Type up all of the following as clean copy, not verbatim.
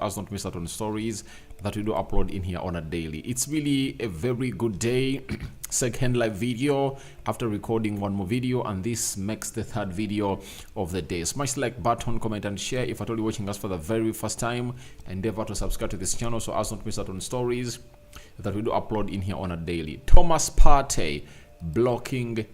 as not miss out on stories that we do upload in here on a daily. It's really a very good day. Second live video after recording one more video, and this makes the third video of the day. Smash the like button, comment and share. If at all you're watching us for the very first time, endeavor to subscribe to this channel so as not miss out on stories that we do upload in here on a daily. Thomas Partey blocking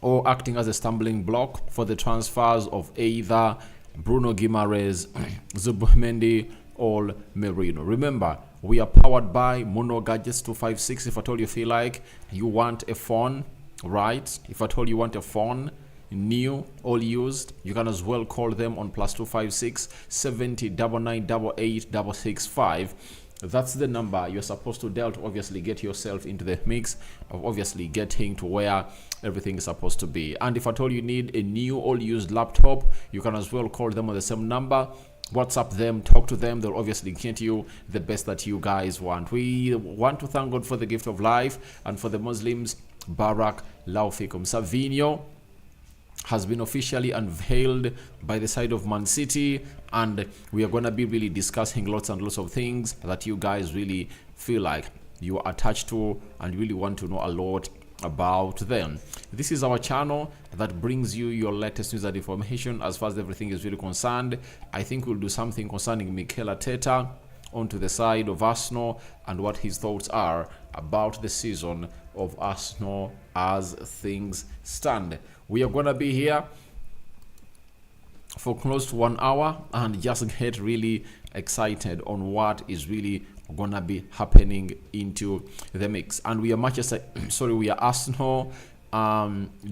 or acting as a stumbling block for the transfers of either Bruno, Guimaraes, Zubimendi or Merino. Remember, we are powered by Mono Gadgets 256. If at all you feel like you want a phone, right? If at all you want a phone, new, all used, you can as well call them on +256 70 99 88 665. That's the number you're supposed to dial to obviously get yourself into the mix of obviously getting to where everything is supposed to be. And if at all you need a new all used laptop, you can as well call them on the same number, WhatsApp them, talk to them. They'll obviously get you the best that you guys want. We want to thank God for the gift of life, and for the Muslims, Barak Laufikum. Savino has been officially unveiled by the side of Man City, and we are going to be really discussing lots and lots of things that you guys really feel like you are attached to and really want to know a lot about them. This is our channel that brings you your latest news and information as far as everything is really concerned. I think we'll do something concerning Mikel Arteta onto the side of Arsenal and what his thoughts are about the season of Arsenal as things stand. We are going to be here for close to 1 hour and just get really excited on what is really gonna be happening into the mix. And we are Manchester, sorry, we are Arsenal,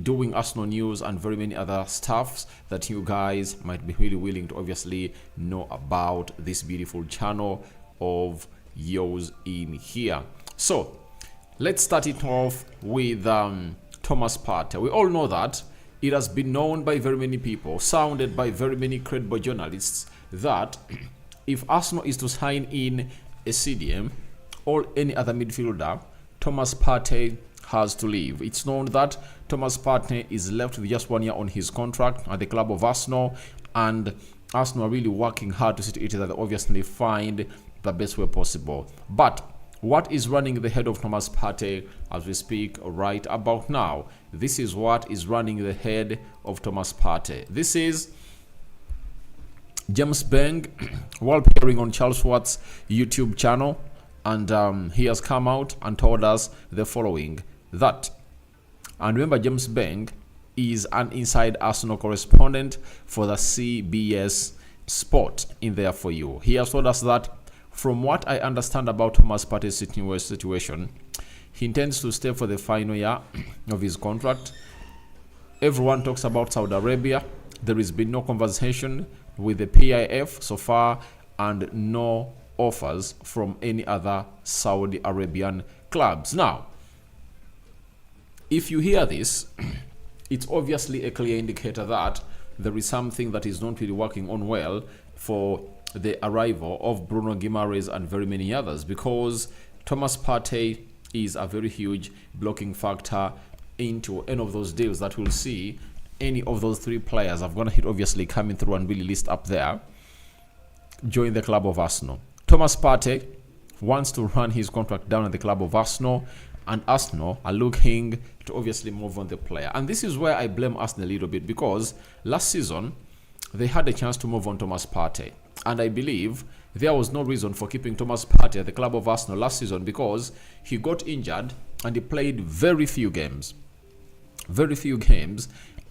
doing Arsenal news and very many other stuffs that you guys might be really willing to obviously know about this beautiful channel of yours in here. So let's start it off with Thomas Partey. We all know that it has been known by very many people, sounded by very many credible journalists, that if Arsenal is to sign in a CDM or any other midfielder, Thomas Partey has to leave. It's known that Thomas Partey is left with just 1 year on his contract at the club of Arsenal, and Arsenal are really working hard to see to it that they obviously find the best way possible. But what is running the head of Thomas Partey as we speak right about now? This is what is running the head of Thomas Partey. This is James Beng, while appearing on Charles Watt's YouTube channel, and he has come out and told us the following, that, and remember James Beng is an inside Arsenal correspondent for the CBS Sport in there for you. He has told us that from what I understand about Thomas Partey's situation, he intends to stay for the final year of his contract. Everyone talks about Saudi Arabia. There has been no conversation with the PIF so far, and no offers from any other Saudi Arabian clubs. Now, if you hear this, it's obviously a clear indicator that there is something that is not really working on well for the arrival of Bruno, Guimaraes and very many others, because Thomas Partey is a very huge blocking factor into any of those deals that we'll see. Any of those three players have gonna hit obviously coming through and really list up there, join the club of Arsenal. Thomas Partey wants to run his contract down at the club of Arsenal, and Arsenal are looking to obviously move on the player. And this is where I blame Arsenal a little bit, because last season they had a chance to move on Thomas Partey, and I believe there was no reason for keeping Thomas Partey at the club of Arsenal last season, because he got injured and he played very few games,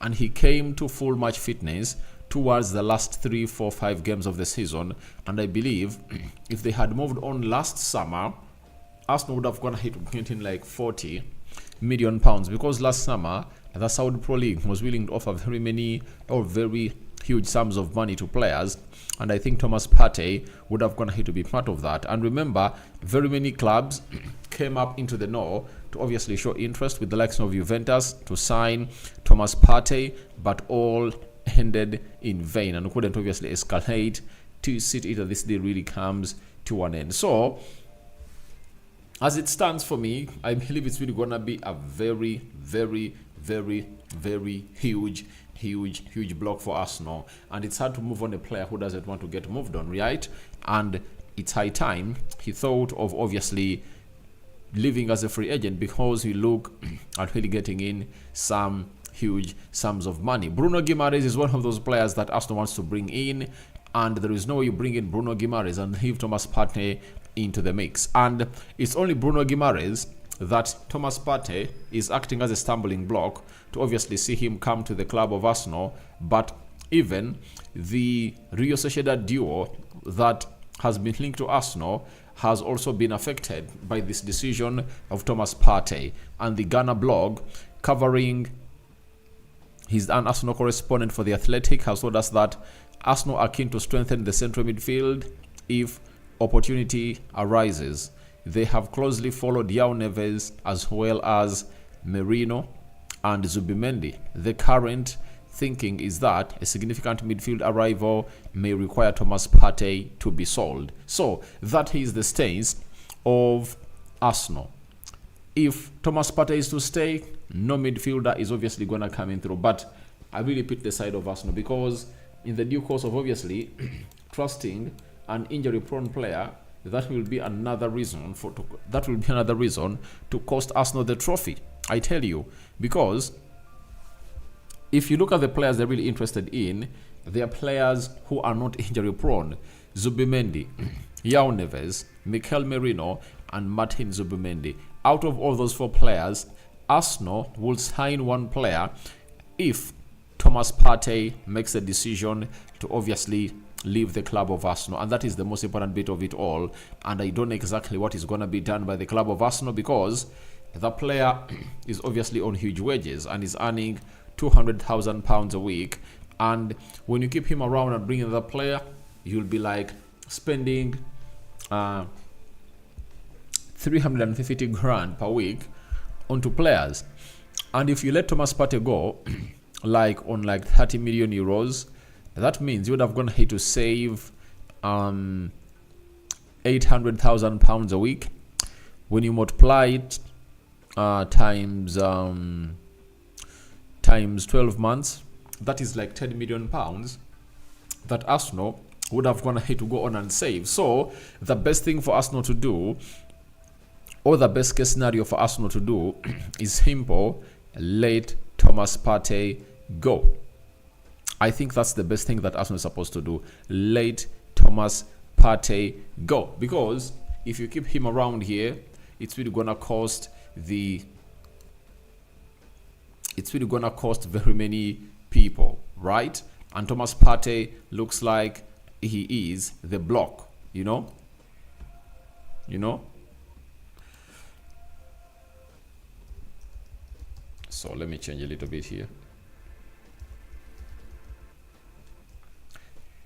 and he came to full match fitness towards the last 3, 4, 5 games of the season. And I believe if they had moved on last summer, Arsenal would have gone ahead to getting like 40 million pounds, because last summer the Saudi Pro League was willing to offer very many or very huge sums of money to players, and I think Thomas Partey would have gone ahead to be part of that. And remember, very many clubs came up into the know to obviously show interest, with the likes of Juventus to sign Thomas Partey, but all ended in vain and couldn't obviously escalate to see it that this deal really comes to an end. So as it stands for me, I believe it's really gonna be a very, very, very, very huge huge block for Arsenal, and it's hard to move on a player who doesn't want to get moved on, right? And it's high time he thought of obviously leaving as a free agent, because we look at really getting in some huge sums of money. Bruno Guimaraes is one of those players that Arsenal wants to bring in, and there is no way you bring in Bruno Guimaraes and leave Thomas Partey into the mix. And it's only Bruno Guimaraes that Thomas Partey is acting as a stumbling block to obviously see him come to the club of Arsenal. But even the Rio Sociedad duo that has been linked to Arsenal has also been affected by this decision of Thomas Partey. And the Ghana blog, covering, he's an Arsenal correspondent for The Athletic, has told us that Arsenal are keen to strengthen the central midfield if opportunity arises. They have closely followed João Neves as well as Merino and Zubimendi. The current thinking is that a significant midfield arrival may require Thomas Partey to be sold. So that is the stance of Arsenal. If Thomas Partey is to stay, no midfielder is obviously going to come in through. But I really pick the side of Arsenal, because in the due course of obviously trusting an injury-prone player, that will be another reason to cost Arsenal the trophy. I tell you, because if you look at the players they're really interested in, they are players who are not injury-prone. Zubimendi, João Neves, Mikel Merino, and Martin Zubimendi. Out of all those 4 players, Arsenal will sign one player if Thomas Partey makes a decision to obviously leave the club of Arsenal, and that is the most important bit of it all. And I don't know exactly what is going to be done by the club of Arsenal, because the player is obviously on huge wages and is earning £200,000 a week. And when you keep him around and bring another player, you'll be like spending 350 grand per week onto players. And if you let Thomas Partey go on 30 million euros, that means you would have gone here to save £800,000 a week. When you multiply it times 12 months, that is like £10 million that Arsenal would have gone ahead to go on and save. So the best thing for Arsenal to do, or the best case scenario for Arsenal to do, is simple: let Thomas Partey go. I think that's the best thing that Arsenal is supposed to do. Let Thomas Partey go. Because if you keep him around here, it's really gonna cost very many people, right? And Thomas Partey looks like he is the block, you know? So let me change a little bit here.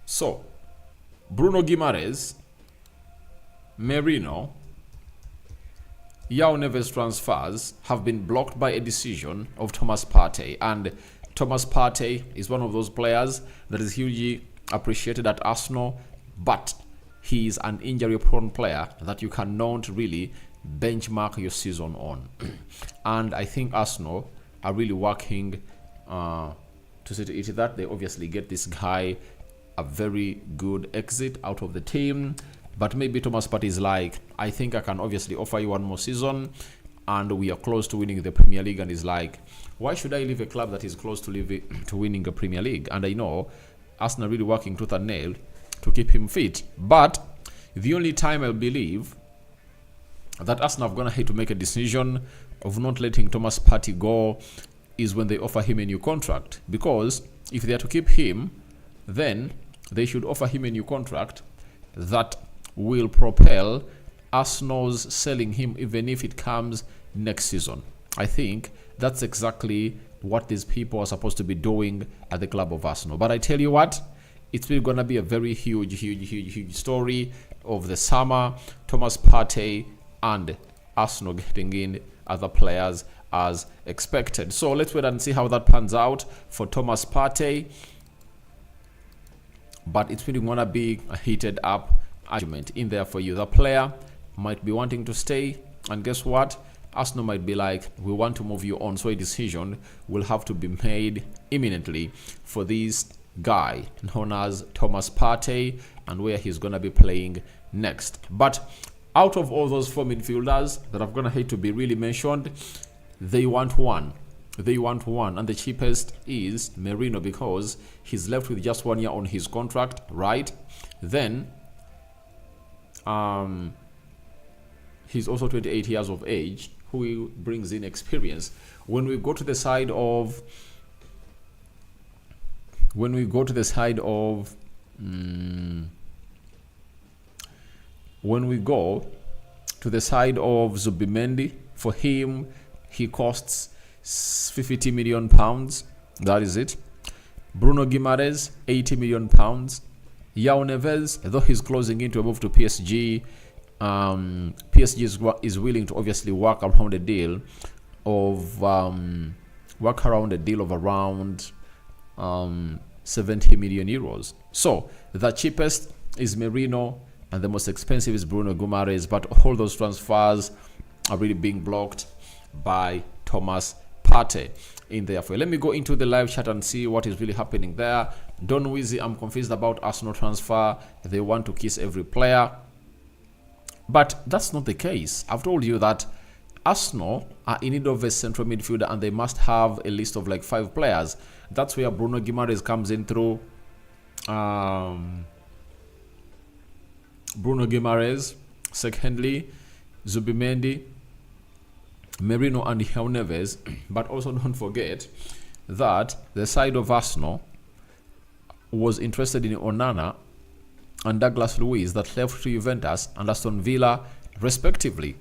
So, Bruno Guimaraes, Merino, João Neves transfers have been blocked by a decision of Thomas Partey. And Thomas Partey is one of those players that is hugely appreciated at Arsenal, but he is an injury-prone player that you cannot really benchmark your season on. And I think Arsenal are really working to see to it that they obviously get this guy a very good exit out of the team. But maybe Thomas Partey is like, I think I can obviously offer you one more season, and we are close to winning the Premier League. And he's like, why should I leave a club that is close to winning a Premier League? And I know Arsenal are really working tooth and nail to keep him fit. But the only time I believe that Arsenal have gone ahead to make a decision of not letting Thomas Partey go is when they offer him a new contract. Because if they are to keep him, then they should offer him a new contract that will propel Arsenal's selling him, even if it comes next season. I think that's exactly what these people are supposed to be doing at the club of Arsenal. But I tell you what, it's really going to be a very huge story of the summer. Thomas Partey and Arsenal getting in other players as expected. So let's wait and see how that pans out for Thomas Partey. But it's really going to be a heated up argument in there for you. The player might be wanting to stay, and guess what? Arsenal might be like, we want to move you on, so a decision will have to be made imminently for this guy known as Thomas Partey and where he's going to be playing next. But out of all those 4 midfielders that I'm going to hate to be really mentioned, they want one. They want one, and the cheapest is Merino because he's left with just 1 year on his contract, right? Then he's also 28 years of age, who brings in experience. When we go to the side of Zubimendi, for him, he costs 50 million pounds. That is it. Bruno Guimaraes, 80 million pounds. João Neves, though he's closing in to a move to PSG, PSG is willing to obviously work around a deal of around 70 million euros. So the cheapest is Merino and the most expensive is Bruno Guimaraes, but all those transfers are really being blocked by Thomas Partey in there. Let me go into the live chat and see what is really happening there. Don Wheezy, I'm confused about Arsenal transfer. They want to kiss every player, but that's not the case. I've told you that Arsenal are in need of a central midfielder and they must have a list of like 5 players. That's where Bruno Guimaraes comes in through. Bruno Guimaraes, secondly, Zubimendi, Merino and João Neves. But also don't forget that the side of Arsenal was interested in Onana and Douglas Luiz that left to Juventus and Aston Villa respectively.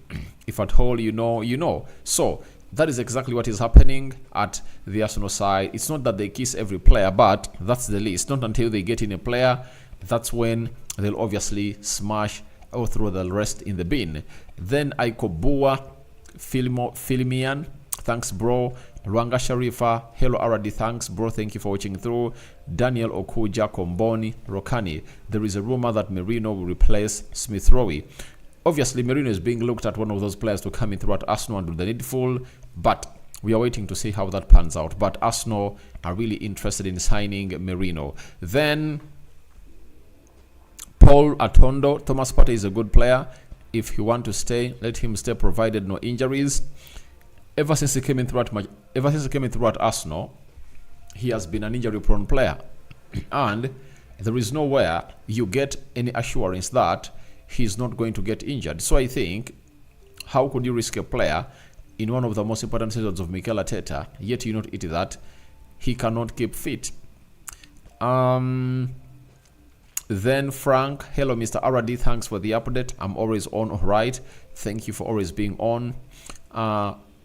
If at all you know, you know. So that is exactly what is happening at the Arsenal side. It's not that they kiss every player, but that's the list. Not until they get in a player, that's when they'll obviously smash or throw the rest in the bin. Then Aikobua, Filimian, thanks bro. Rwanga Sharifa, hello Aradi, thanks bro, thank you for watching through. Daniel Okuja, Komboni, Rokani. There is a rumor that Merino will replace Smith Rowe. Obviously, Merino is being looked at one of those players to come in throughout Arsenal and do the needful, but we are waiting to see how that pans out. But Arsenal are really interested in signing Merino. Then Paul Atondo, Thomas Partey is a good player. If you want to stay, let him stay, provided no injuries. Ever since he came in throughout Arsenal, he has been an injury-prone player, and there is nowhere you get any assurance that he's not going to get injured. So I think, how could you risk a player in one of the most important seasons of Mikel Arteta, yet you not eat that he cannot keep fit? Then Frank, hello Mr. Aradi, thanks for the update. I'm always on, alright. Thank you for always being on.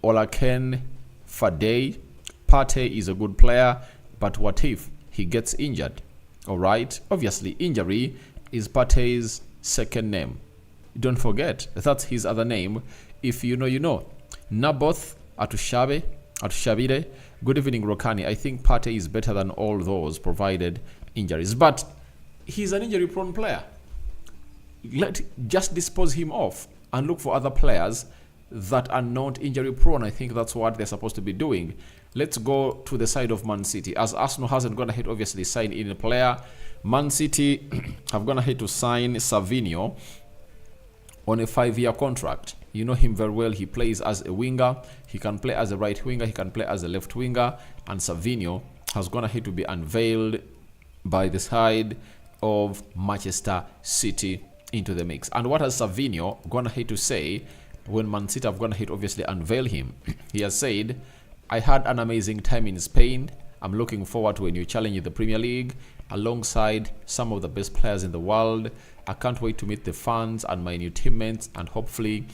Olaken Fadey, Partey is a good player, but what if he gets injured? Alright, obviously injury is Partey's second name. Don't forget, that's his other name. If you know, you know. Naboth Atushabire, good evening Rokani. I think Partey is better than all those provided injuries, but he's an injury prone player. Just dispose him off and look for other players that are not injury prone. I think that's what they're supposed to be doing. Let's go to the side of Man City. As Arsenal hasn't gone ahead, obviously, sign in a player, Man City have gone ahead to sign Savino on a 5-year contract. You know him very well. He plays as a winger. He can play as a right winger. He can play as a left winger. And Savino has gone ahead to be unveiled by the side of Manchester City into the mix. And what has Savino gone ahead to say when Man City have gone ahead obviously unveil him? He has said, I had an amazing time in Spain. I'm looking forward to a new challenge in the Premier League alongside some of the best players in the world. I can't wait to meet the fans and my new teammates and hopefully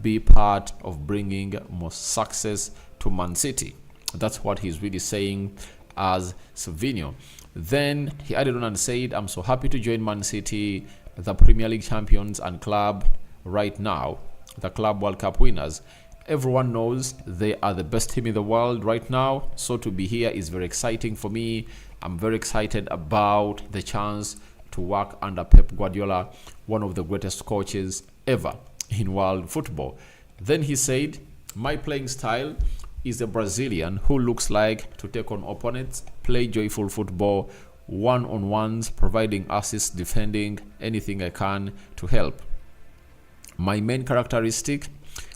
be part of bringing more success to Man City. That's what he's really saying as Savino. Then he added on and said, I'm so happy to join Man City, the Premier League champions and club right now, the Club World Cup winners. Everyone knows they are the best team in the world right now, so to be here is very exciting for me. I'm very excited about the chance to work under Pep Guardiola, one of the greatest coaches ever in world football. Then he said, My playing style is a Brazilian who looks like to take on opponents, play joyful football, one-on-ones, providing assists, defending, anything I can to help. My main characteristic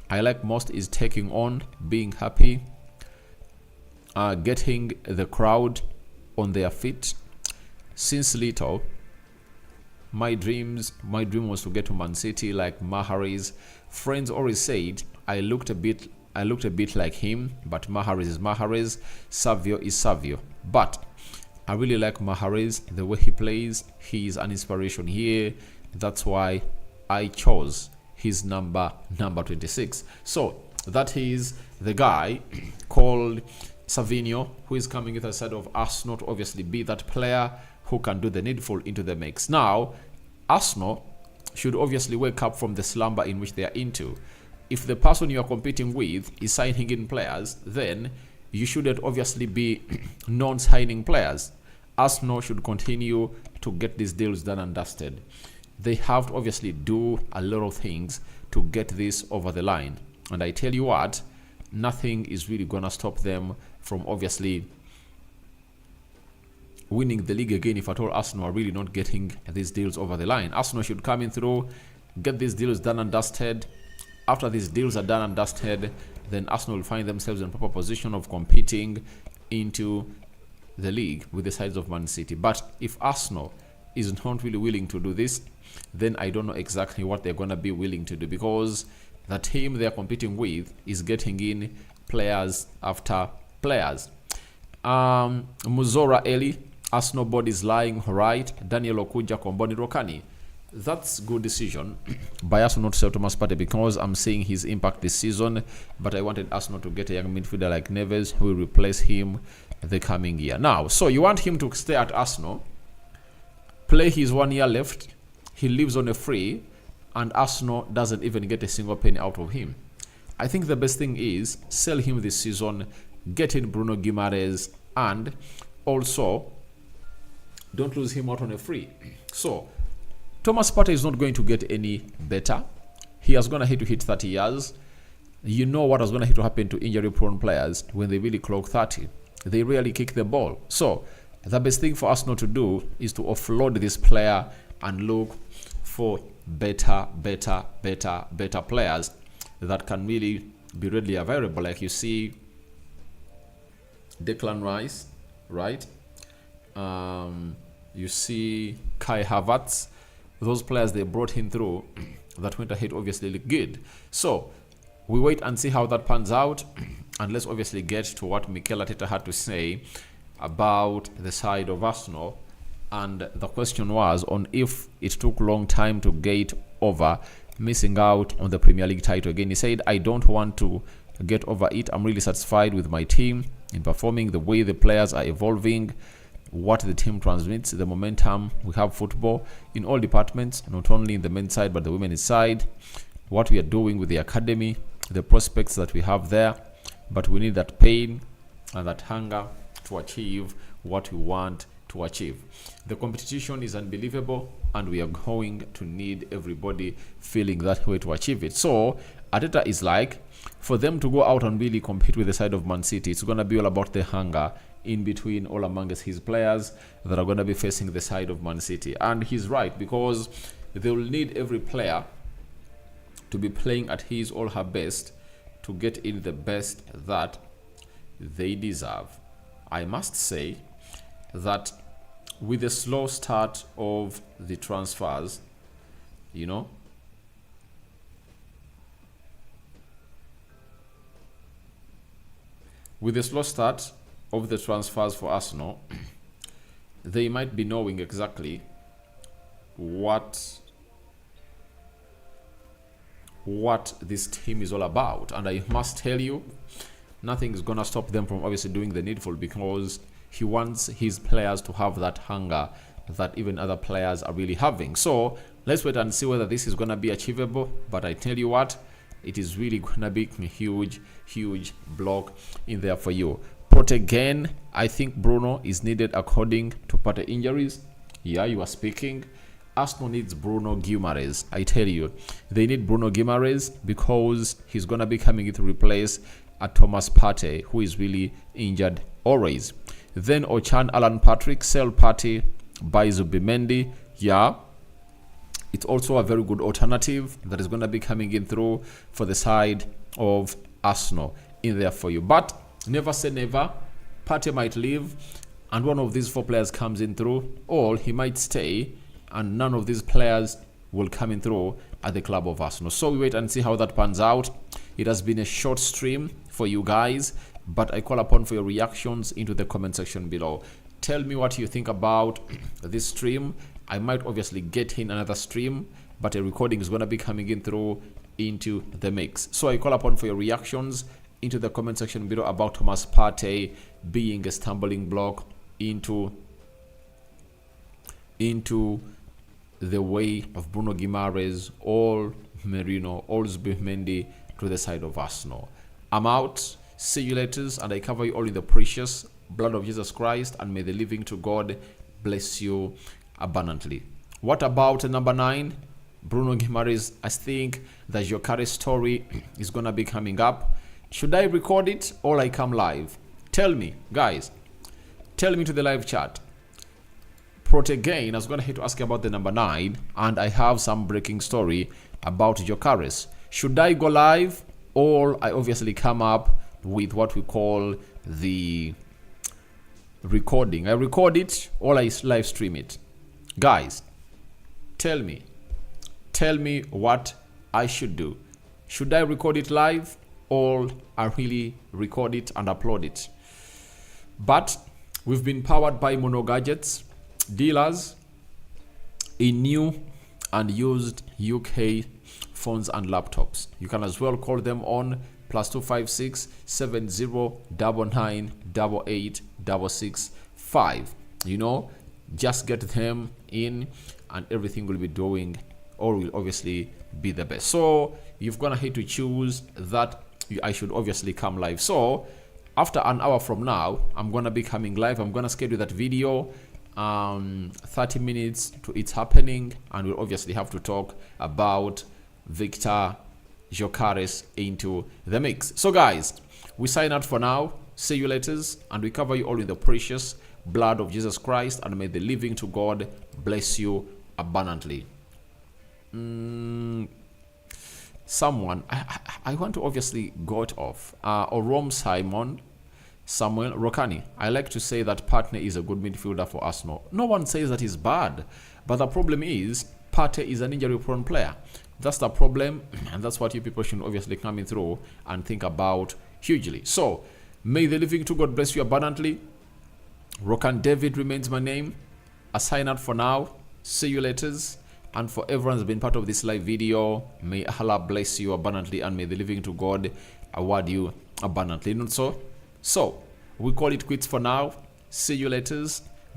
I like most is taking on, being happy, getting the crowd on their feet. Since little, my dream was to get to Man City like Mahrez. Friends always said I looked a bit like him, but Mahrez is Mahrez, Savio is Savio. But I really like Mahrez, the way he plays. He is an inspiration here. That's why I chose his number 26. So that is the guy called Savino, who is coming with a side of Arsenal to obviously be that player who can do the needful into the mix. Now, Arsenal should obviously wake up from the slumber in which they are into. If the person you are competing with is signing in players, then you shouldn't obviously be non-signing players. Arsenal should continue to get these deals done and dusted. They have to obviously do a lot of things to get this over the line. And I tell you what, nothing is really going to stop them from obviously winning the league again if at all Arsenal are really not getting these deals over the line. Arsenal should come in through, get these deals done and dusted. After these deals are done and dusted, then Arsenal will find themselves in proper position of competing into the league with the sides of Man City. But if Arsenal is not really willing to do this, then I don't know exactly what they're going to be willing to do, because the team they're competing with is getting in players after players. Muzora Eli, Arsenal board is lying right. Daniel Okuja, Komboni Rokani. That's good decision by Arsenal not to sell Thomas Partey, because I'm seeing his impact this season, but I wanted Arsenal to get a young midfielder like Neves who will replace him the coming year. Now, so you want him to stay at Arsenal, play his 1 year left, he lives on a free, and Arsenal doesn't even get a single penny out of him. I think the best thing is sell him this season, get in Bruno Guimaraes, and also don't lose him out on a free. So Thomas Partey is not going to get any better. He is going to hit 30 years. You know what is going to happen to injury-prone players when they really clock 30. They rarely kick the ball. So the best thing for Arsenal to do is to offload this player and look for better players that can really be readily available. Like you see Declan Rice, right? You see Kai Havertz. Those players they brought him through that went ahead obviously look good. So we wait and see how that pans out, and let's obviously get to what Mikel Arteta had to say about the side of Arsenal. And the question was on if it took long time to get over missing out on the Premier League title again. He said, I don't want to get over it. I'm really satisfied with my team in performing, the way the players are evolving, what the team transmits, the momentum. We have football in all departments, not only in the men's side but the women's side, what we are doing with the academy, the prospects that we have there. But we need that pain and that hunger to achieve what we want to achieve. The competition is unbelievable, and we are going to need everybody feeling that way to achieve it. So Arteta is like, for them to go out and really compete with the side of Man City, it's going to be all about the hunger in between all amongst his players that are going to be facing the side of Man City. And he's right, because they will need every player to be playing at his or her best to get in the best that they deserve. I must say that with the slow start of the transfers, with the slow start of the transfers for Arsenal, they might be knowing exactly what this team is all about. And I must tell you, nothing is going to stop them from obviously doing the needful, because he wants his players to have that hunger that even other players are really having. So let's wait and see whether this is going to be achievable. But I tell you what, it is really going to be a huge block in there for you. But again, I think Bruno is needed according to Partey injuries. Yeah, you are speaking. Arsenal needs Bruno Guimaraes. I tell you, they need Bruno Guimaraes because he's going to be coming in to replace Thomas Partey, who is really injured always. Then Ochan Alan Patrick, sell Partey, buy Zubimendi. Yeah, it's also a very good alternative that is going to be coming in through for the side of Arsenal in there for you. But never say never. Partey might leave and one of these 4 players comes in through, or he might stay and none of these players will come in through at the club of Arsenal. So we wait and see how that pans out. It has been a short stream for you guys, but I call upon for your reactions into the comment section below. Tell me what you think about this stream. I might obviously get in another stream, but a recording is going to be coming in through into the mix. So I call upon for your reactions into the comment section below about Thomas Partey being a stumbling block into the way of Bruno Guimaraes or Merino or Zubimendi to the side of Arsenal. I'm out. See you later, and I cover you all in the precious blood of Jesus Christ, and may the living to God bless you abundantly. What about number 9? Bruno Guimaraes? I think the Gyökeres story is going to be coming up. Should I record it or I come live? Tell me, guys. Tell me to the live chat. Again, I was going to ask you about the number 9, and I have some breaking story about Gyökeres. Should I go live or I obviously come up with what we call the recording? I record it or I live stream it? Guys, tell me what I should do. Should I record it live or I really record it and upload it? But we've been powered by Mono Gadgets, dealers in new and used UK phones and laptops. You can as well call them on +256 7099 88 You know, just get them in and everything will be doing, or will obviously be the best. So you've gonna hate to choose that I should obviously come live. So after an hour from now, I'm gonna be coming live. I'm gonna schedule that video 30 minutes to its happening, and we'll obviously have to talk about Victor Gyökeres into the mix. So guys, we sign out for now. See you later, and we cover you all in the precious blood of Jesus Christ, and may the living to God bless you abundantly. Someone I want to obviously go off Orom Samuel Rokani. I like to say that Partey is a good midfielder for Arsenal. No one says that he's bad, but the problem is Partey is an injury prone player. That's the problem, and that's what you people should obviously come in through and think about hugely. So may the living to God bless you abundantly. Rokan David remains my name. I sign out for now. See you later. And for everyone who's been part of this live video, may Allah bless you abundantly, and may the living to God award you abundantly. Not so? So we call it quits for now. See you later,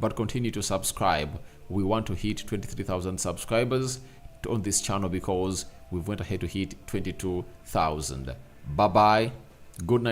but continue to subscribe. We want to hit 23,000 subscribers on this channel because we went ahead to hit 22,000. Bye bye. Good night.